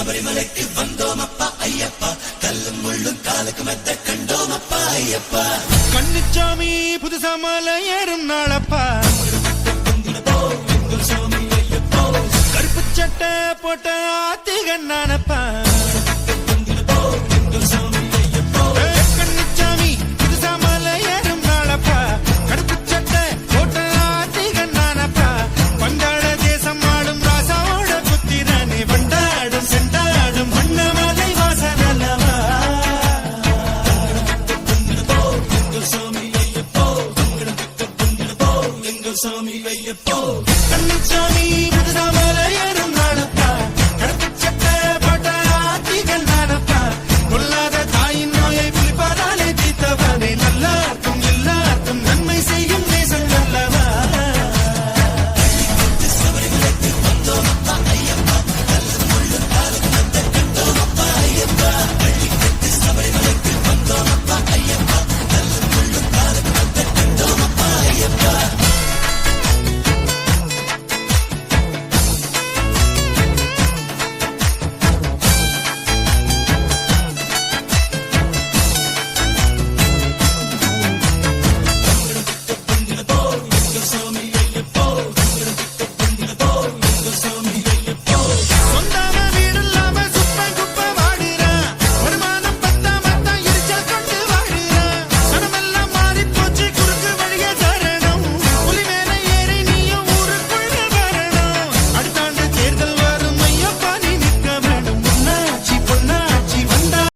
சபரிமலைக்கு வந்தோமப்பா ஐயப்பா, கல்லும் முள்ளும் காலுக்கு மெத்த கண்டோமப்பா ஐயப்பா. கண்ணுச்சாமி புதுசா மலை ஏறும் நாளப்பா, கருப்பு சட்டை போட்ட ஆத்திகண்ணானப்பா. கண்ணுச்சாமி புதுசா மலை ஏறும் நாளப்பா, கருப்பு சட்டை போட்ட ஆத்திகண்ணானப்பா. பந்தாட தேசம் ஆடும் ராசாவோட புத்திரனே, வண்டாடும் செண்டாடும் வண்ணமலை வாசனல்லவா. கண்ணுச்சாமி புதுசா